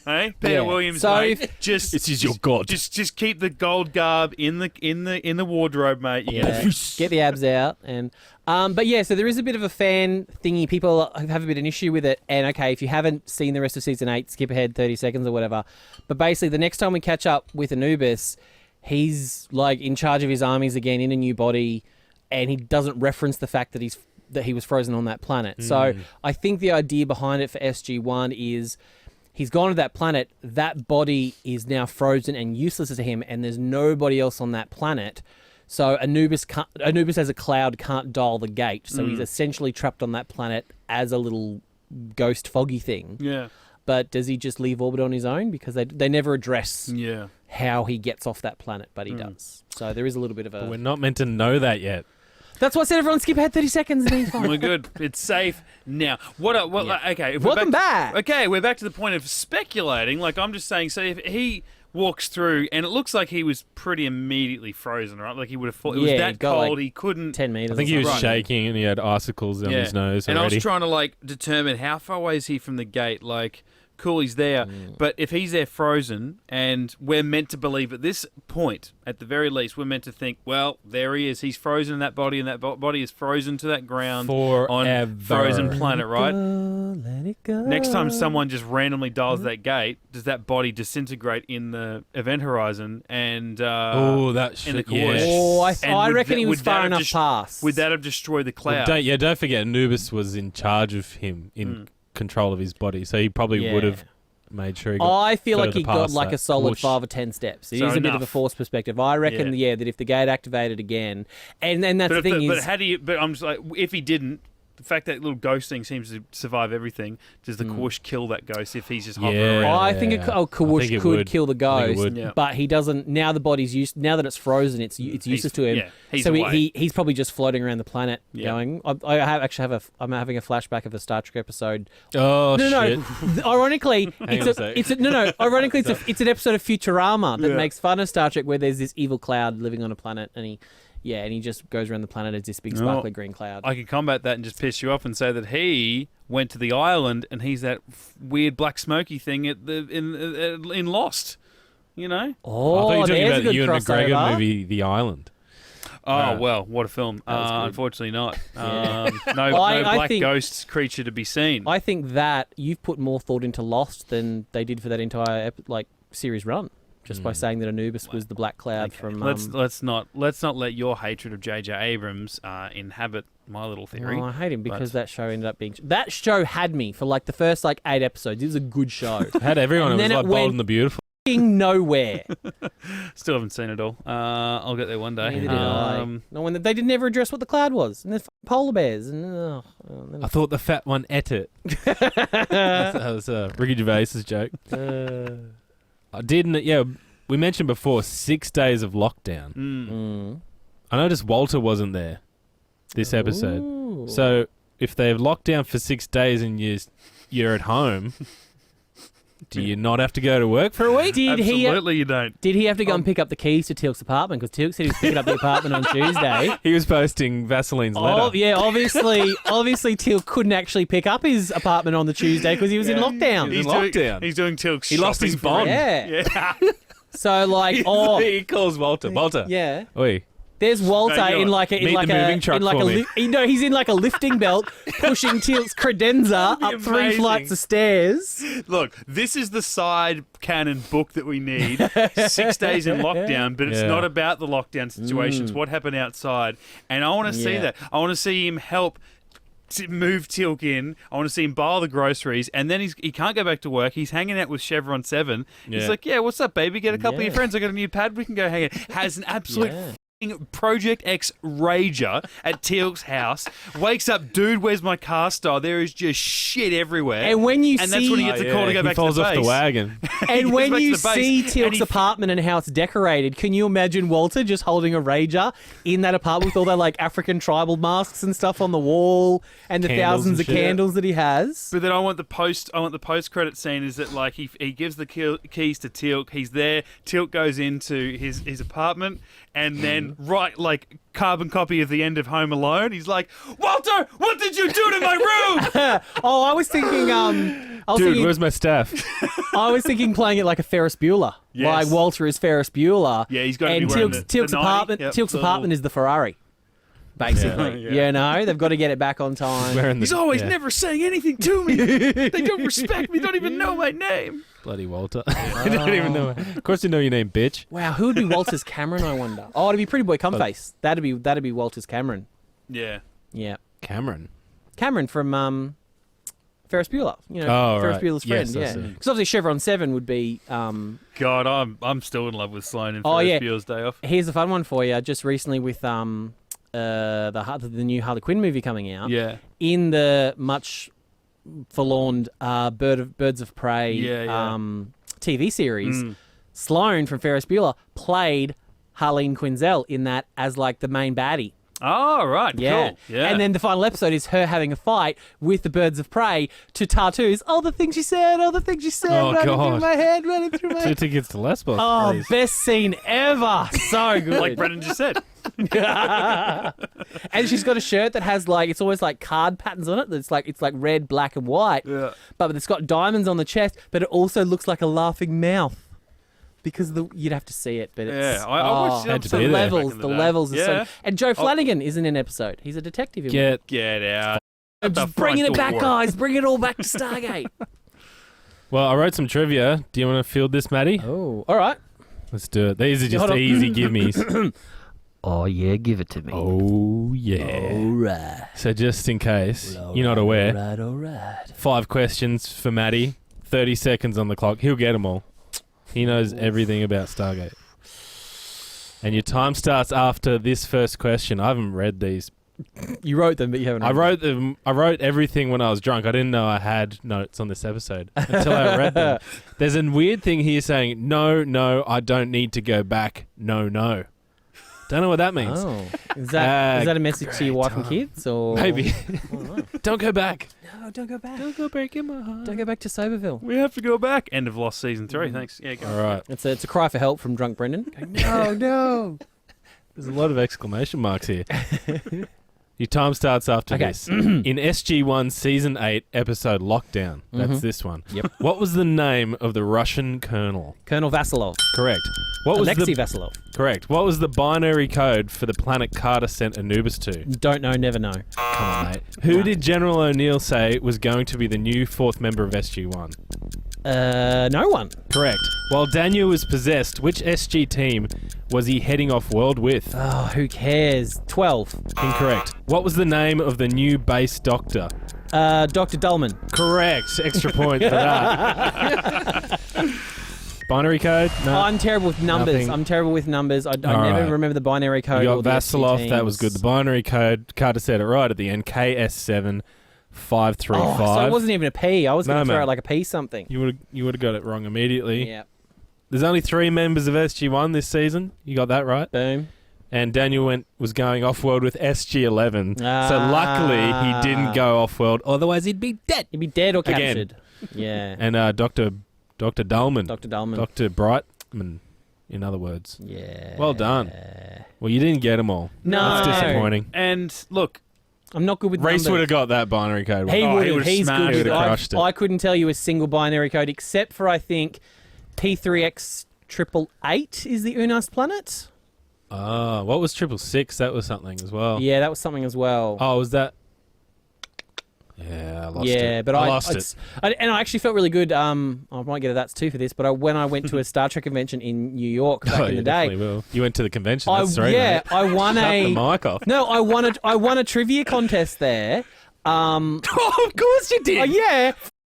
Hey, Peter Yeah. Williams, So mate. if- Just, This is your god. Just keep the gold garb in the wardrobe, mate. You're Yeah, gonna get the abs out, and but yeah, so there is a bit of a fan thingy. People have a bit of an issue with it, and okay, if you haven't seen the rest of season 8, skip ahead 30 seconds or whatever. But basically, the next time we catch up with Anubis, he's like in charge of his armies again in a new body, and he doesn't reference the fact that he was frozen on that planet. So I think the idea behind it for SG-1 is he's gone to that planet. That body is now frozen and useless to him, and there's nobody else on that planet. So Anubis as a cloud can't dial the gate. So he's essentially trapped on that planet as a little ghost foggy thing. Yeah. But does he just leave orbit on his own? Because they never address Yeah. how he gets off that planet, but he does. So there is a little bit of But we're a... not meant to know that yet. That's why I said everyone skip ahead 30 seconds and he's fine. We're good. It's safe now. Okay. If we're Welcome back. Okay, we're back to the point of speculating. Like, I'm just saying, so if he walks through, and it looks like he was pretty immediately frozen, right? Like, he would have thought it was Yeah, that got, cold, like, he couldn't... 10 meters. I think or he was something. shaking and he had icicles on his nose and already. I was trying to, like, determine how far away is he from the gate. Like, cool, he's there. But if he's there frozen, and we're meant to believe at this point, at the very least, we're meant to think, well, there he is. He's frozen in that body, and that body is frozen to that ground on Forever. frozen planet, right? Let it go. Next time someone just randomly dials that gate, does that body disintegrate in the event horizon and Oh, that in shit. the course? Yes. Oh, And I would reckon he was would that far have enough past. Would that have destroyed the Well, cloud? don't forget, Anubis was in charge of him, in control of his body, so he probably would have made sure he got I feel like further he got past like that. a solid Whoosh. 5 or 10 steps. It So is a bit of a enough. force perspective. I reckon, that if the gate activated again, and that's But, the thing but is, how do you? But I'm just like, if he didn't, the fact that little ghost thing seems to survive everything, does the Kawush kill that ghost if he's just hovering Yeah. around? I think Yeah. Kawush I think it could would. kill the I think it ghost, would. Yeah. but he doesn't. Now the body's used. Now that it's frozen, it's useless to him. yeah, he's so away. he's probably just floating around the planet, Yeah. going. I'm having a flashback of a Star Trek episode. Oh, shit. No. Ironically, Hang on a sec. Ironically, it's an episode of Futurama that makes fun of Star Trek, where there's this evil cloud living on a planet, and he just goes around the planet as this big sparkly green cloud. I could combat that and just piss you off and say that he went to the island and he's that weird black smoky thing in Lost. You know? I thought you Oh, were talking there's a about the good Ewan McGregor crossover. movie, The Island. Oh, well, what a film. was good. Unfortunately not. Yeah. No I black think- ghost creature to be seen. I think that you've put more thought into Lost than they did for that entire series run, just by saying that Anubis was the black cloud from. Let's not let your hatred of J.J. Abrams inhabit my little theory. Well, I hate him because that show ended up being. That show had me for like the first 8 episodes. It was a good show. Had everyone. And It was then like it Bold went- and the Beautiful. Nowhere. Still haven't seen it all. I'll get there one day. Neither did I. No, when they didn't ever address what the cloud was, and there's polar bears, and I thought the fat one ate it. that was Ricky Gervais's joke. I didn't. Yeah, we mentioned before 6 days of lockdown. I noticed Walter wasn't there this episode. Ooh. So if they've locked down for 6 days and you're at home, do you not have to go to work for a week? Absolutely, you don't. Did he have to go and pick up the keys to Teal'c's apartment? Because Teal'c said he was picking up the apartment on Tuesday. He was posting Vaseline's letter. Oh yeah, obviously Teal'c couldn't actually pick up his apartment on the Tuesday because he was in lockdown. He's He's in doing, lockdown. He's doing Teal'c's He lost shopping his for bond. him. Yeah. So He calls Walter. Walter. yeah. Oi. There's Walter No, in like a Meet the moving truck for me. he's in like a lifting belt pushing Teal'c's credenza up 3 amazing. flights of stairs. Look, this is the side canon book that we need. 6 days in lockdown, but it's Yeah. not about the lockdown situations. What happened outside? And I want to see Yeah. that. I want to see him help to move Teal'c in. I want to see him buy all the groceries, and then he can't go back to work. He's hanging out with Chevron 7. He's Yeah. like, yeah, what's up, baby? Get a couple of Yeah. your friends. I got a new pad. We can go hang out. Has an absolute Yeah. Project X rager at Teal'c's house. Wakes up, dude, where's my car style? There is just shit everywhere. And when you that's see- when he gets a call to go he back falls to the off base. the wagon. And when back to you the base, see and Teal'c's he- apartment and how it's decorated, can you imagine Walter just holding a rager in that apartment with all their like African tribal masks and stuff on the wall and the Candles thousands and of shit. candles that he has? But then I want the post credit scene is that like he gives the keys to Teal'c. He's there. Teal'c goes into his apartment, and then right like carbon copy of the end of Home Alone. He's like, Walter, what did you do to my room? Oh, I was thinking, Dude, where's my staff? I was thinking playing it like a Ferris Bueller. Yes. Like Walter is Ferris Bueller. Yeah, he's gotta and be wearing Teal'c's, the Teal'c's 90. apartment. Yep, Teal'c's the apartment is the Ferrari. Basically, Yeah. you know, they've got to get it back on time. Wearing the, He's always yeah. never saying anything to me. They don't respect me. Don't even know my name. Bloody Walter. I don't even know. Of course you know your name, bitch. Wow, who would be Walter's Cameron? I wonder. Oh, it'd be Pretty Boy Cumface. That'd be Walter's Cameron. Yeah. Yeah, Cameron. Cameron from Ferris Bueller. You know, Oh, Ferris right. Bueller's friend. Yes, I yeah, see. because obviously Chevron 7 would be. God, I'm still in love with Sloane and Oh, Ferris yeah. Bueller's Day Off. Here's a fun one for you. Just recently with the new Harley Quinn movie coming out. Yeah. In the much forlorn Birds of Prey Yeah. TV series, Sloane from Ferris Bueller played Harleen Quinzel in that as like the main baddie. Oh, right. Yeah. Cool. Yeah. And then the final episode is her having a fight with the Birds of Prey to Tartu's. Oh, the things she said, running through my head. Two tickets to Lesbos. Oh, please. best scene ever. So good. like Brendan just said. And she's got a shirt that has like, it's always like card patterns on it. It's like red, black, and white. Yeah. But it's got diamonds on the chest, but it also looks like a laughing mouth. Because you'd have to see it, but it's I watched Had to the be there. levels. back in The day. levels are Yeah. so. And Joe Flanagan is in an episode. He's a detective. In one. Get. out. I'm the just bringing front it back, door. guys. Bring it all back to Stargate. Well, I wrote some trivia. Do you want to field this, Maddie? Oh, all right. Let's do it. These are just Hold on. easy gimmies. Oh yeah, give it to me. Oh, yeah. All right. So just in case you're not aware, All right. 5 questions for Maddie, 30 seconds on the clock. He'll get them all. He knows everything about Stargate. And your time starts after this first question. I haven't read these. You wrote them, but you haven't. I wrote them. I wrote everything when I was drunk. I didn't know I had notes on this episode until I read them. There's a weird thing here saying, no, I don't need to go back. No. Don't know what that means. Oh, is that a message to your wife and kids, or Maybe. Don't go back. No, don't go back. Don't go back in my heart. Don't go back to Soberville. We have to go back. End of Lost season 3. Thanks. Yeah, go. All right. It's a cry for help from drunk Brendan. No. There's a lot of exclamation marks here. Your time starts after Okay. this. In SG-1 Season 8 episode Lockdown, that's this one. Yep. What was the name of the Russian colonel? Colonel Vasilov. Correct. What was Alexei the Vasilov. Correct. What was the binary code for the planet Carter sent Anubis to? Don't know, never know. Come on, mate. Who did General O'Neill say was going to be the new 4th member of SG-1? No one. Correct. While Daniel was possessed, which SG team was he heading off world with? Oh, who cares? 12. Incorrect. What was the name of the new base doctor? Dr. Dullman. Correct. Extra point for that. Binary code? No. I'm terrible with numbers. Nothing. I'm terrible with numbers. I All never right. remember the binary code. You or got the SG Vasilov. That was good. teams. The binary code. Carter said it right at the end. KS7 535. Oh, so it wasn't even a P. I was going No, to throw man. out like a P something. You would have got it wrong immediately. Yeah. There's only 3 members of SG-1 this season. You got that right. Boom. And Daniel was going off-world with SG-11. So Ah. luckily he didn't go off-world. Otherwise he'd be dead. He'd be dead or Again. captured. Yeah. And Dr. Dullman. Dr. Dullman. Dr. Brightman, in other words. Yeah. Well done. Well, you didn't get them all. No. That's disappointing. And look, I'm not good with Reese numbers. would have got that binary code. He Oh, would he have. would've He's smashed good it. with He would've I- crushed it. I couldn't tell you a single binary code except for, I think, P3X888 is the Unas planet. What was 666? That was something as well. Yeah, that was something as well. Oh, was that? Yeah, I lost it. Yeah, but I lost it. and I actually felt really good. I might get a that's 2 for this, but when I went to a Star Trek convention in New York back in you the day, definitely will. You went to the convention. I That's 3, mate. I won Shut a the mic off. no, I won a trivia contest there. Oh, of course you did. Oh yeah,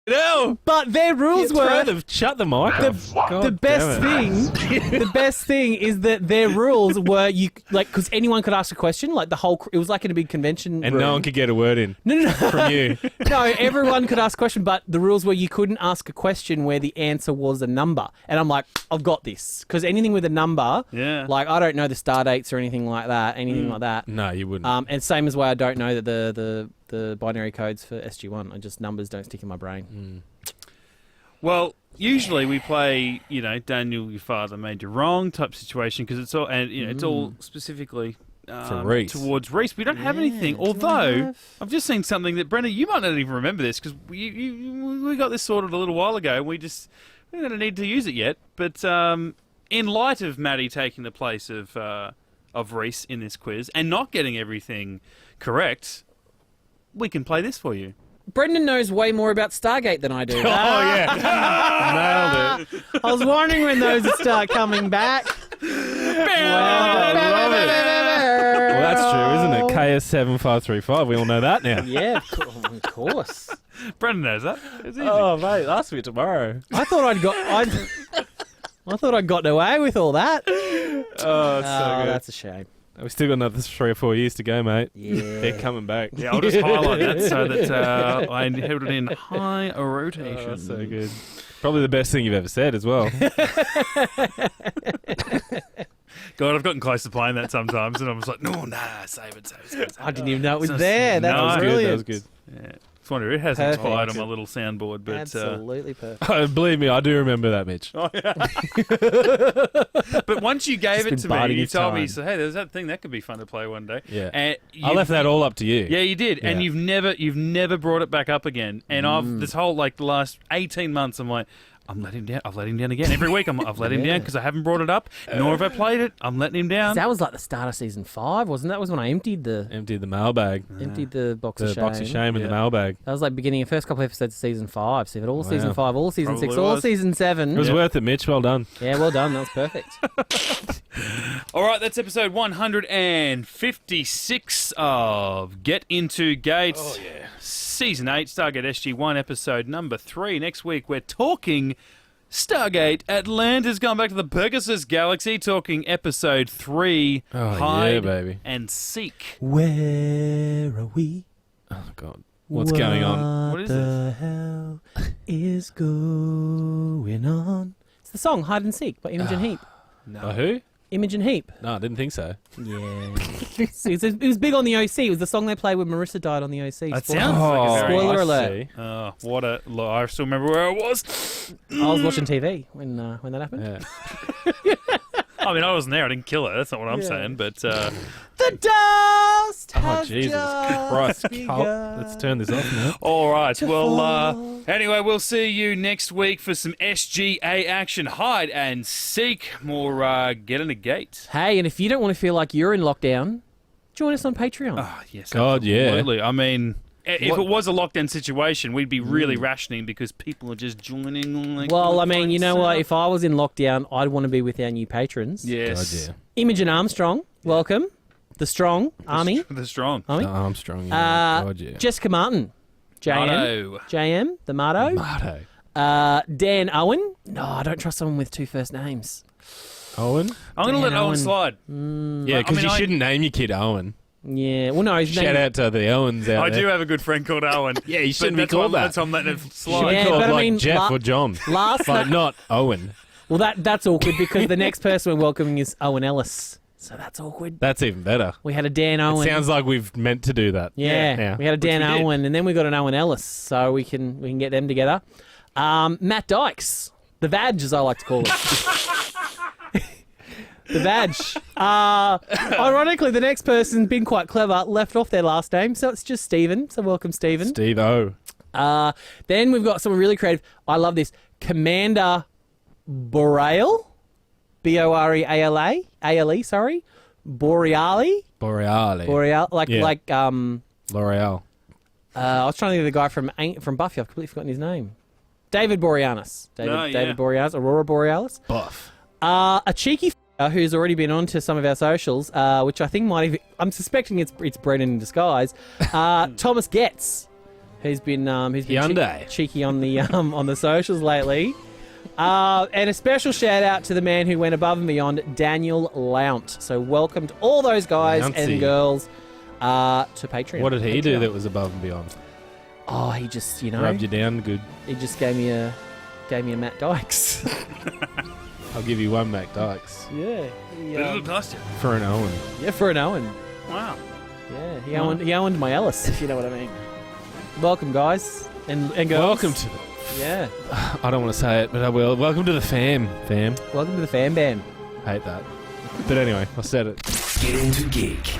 No. but their rules were Shut the mic off. God the best damn it. thing. The best thing is that their rules were because anyone could ask a question. Like it was like in a big convention And room. no one could get a word in No. from you. No, everyone could ask a question, but the rules were you couldn't ask a question where the answer was a number. And I'm like, I've got this. Because anything with a number, Yeah. like I don't know the star dates or anything like that, like that. No, you wouldn't. And same as way I don't know that the binary codes for SG-1. I just numbers don't stick in my brain. well, usually we play, Daniel, your father made you wrong type situation because it's all, and it's all specifically Rhys. towards Rhys. We don't have anything. Although I've just seen something that Brenna, you might not even remember this because we got this sorted a little while ago. And we're going to need to use it yet. But in light of Maddie taking the place of Rhys in this quiz and not getting everything correct, we can play this for you. Brendan knows way more about Stargate than I do. Oh, yeah. Nailed it. I was wondering when those would start coming back. I love it. Well, that's true, isn't it? KS7535. We all know that now. Yeah, of course. Brendan knows that. It's easy. Oh, mate. Ask me tomorrow. I thought I thought I'd gotten away with all that. Oh, it's so good. That's a shame. We still got another 3 or 4 years to go, mate. Yeah. They're coming back. Yeah, I'll just highlight that so that I held it in high rotation. Oh, so good. Probably the best thing you've ever said as well. God, I've gotten close to playing that sometimes, and I was like, no, nah, save it. I didn't even know it was So- there. That No, was that was brilliant. That was good. Yeah. I wonder it hasn't Perfect. expired on my little soundboard, but Absolutely perfect. Believe me, I do remember that, Mitch. but once you gave Just it been to biding me, you his told me, time. so hey, there's that thing that could be fun to play one day. Yeah. And I left that all up to you. Yeah, you did, and Yeah. you've never brought it back up again. And I've this whole the last 18 months, I'm like, I'm letting him down. I've let him down again every week. I've let him down because I haven't brought it up, nor have I played it. I'm letting him down. That was like the start of season 5, wasn't that? That was when I emptied the mailbag. box of The shame. box of shame in Yeah. the mailbag. That was like beginning of first couple episodes of season 5. So you've had all season Wow. 5, all season Probably 6, all was. season 7. It was worth it, Mitch. Well done. Yeah, well done. That was perfect. All right, that's episode 156 of Get Into Gate. Oh, yeah. Season 8, Stargate SG-1, episode number 3. Next week, we're talking Stargate Atlantis, going back to the Pegasus Galaxy, talking episode 3, Oh, Hide yeah, baby. and Seek. Where are we? Oh, God. What's going on? What is the hell is going on? It's the song Hide and Seek by Imogen Heap. By who? Imogen Heap. No, I didn't think so. Yeah. it was big on the OC. It was the song they played when Marissa died on the OC. That Spoiler- sounds like a very... Spoiler I alert. see. Oh, what a... Look, I still remember where I was. I was watching TV when that happened. Yeah. I mean, I wasn't there. I didn't kill her. That's not what I'm Yeah. saying, but... The dust Oh, has Jesus just Christ. begun. Let's turn this off now. All right. to Well, fall. anyway, we'll see you next week for some SGA action. Hide and Seek. More Get Into Gate. Hey, and if you don't want to feel like you're in lockdown, join us on Patreon. Oh, yes. God, yeah. Absolutely. I mean... If What- it was a lockdown situation, we'd be really rationing because people are just joining. Like, Well, I mean, you know what? stuff. If I was in lockdown, I'd want to be with our new patrons. Yes. God, yeah. Imogen Armstrong, welcome. The Strong Army. The strong. Army. No, Armstrong. Yeah. God, yeah. Jessica Martin. JM. Righto. JM, the Marto. Marto. Dan Owen. No, I don't trust someone with 2 first names. Owen? I'm going to let Dan Owen Owen. slide. Yeah, because you I- shouldn't name your kid Owen. Yeah. Well, no, his Shout name. out to the Owens out I there. do have a good friend called Owen. Yeah, you shouldn't but be that's why- called that. That's why I'm letting it Should slide. be Yeah, called but I like mean, Jeff or John. Last But night. not Owen. Well, that's awkward because the next person we're welcoming is Owen Ellis. So that's awkward. That's even better. We had a Dan Owen. Sounds like we've meant to do that. Yeah, Yeah. we had a Dan we did. Owen, and then we got an Owen Ellis, so we can get them together. Matt Dykes, the Vag, as I like to call it. The Vag. Ironically, the next person's been quite clever, left off their last name, so it's just Stephen. So welcome, Stephen. Steve O. Then we've got someone really creative. I love this. Commander Boreal. B-O-R-E-A-L-E, sorry. Boreali. Boreale. Boreal, Yeah. L'Oreal. I was trying to think of the guy from Buffy. I've completely forgotten his name. David Boreanaz. David Boreanaz. Aurora Borealis. Buff. A cheeky who's already been onto some of our socials, which I think might have... I'm suspecting it's Brendan in disguise. Thomas Getz, who's been Hyundai. cheeky on the socials lately. And a special shout out to the man who went above and beyond, Daniel Lount. So welcome to all those guys Louncy. and girls to Patreon. What did he do Patreon. that was above and beyond? Oh, he just, Rubbed you down good. he just gave me a Matt Dykes. I'll give you one Mac Dykes Yeah. Little Dustin. for an Owen. Yeah, for an Owen. Wow. Yeah, he owned my Ellis, if you know what I mean. Welcome, guys and girls. Welcome to the... Yeah. I don't want to say it, but I will. Welcome to the fam. Welcome to the Fan Bam. Hate that. But anyway, I said it. Get Into Geek.